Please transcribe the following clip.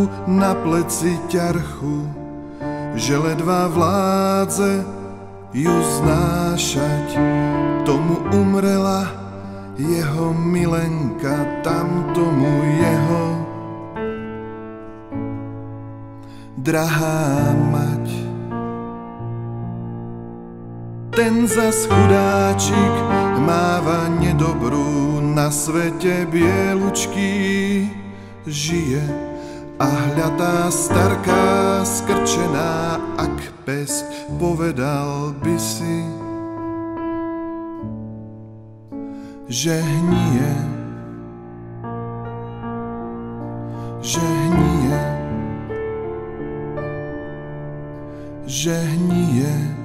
takú na pleci ťarchu, že ledva vládze ju znášať. Tomu umrela jeho milenka, tamtomu jeho drahá mať. Ten zas chudáčik máva nedobrú, na svete bielučký žije a hľadá starká skrčená, ak pesť povedal by si, že hnie, že hnie, že hnie.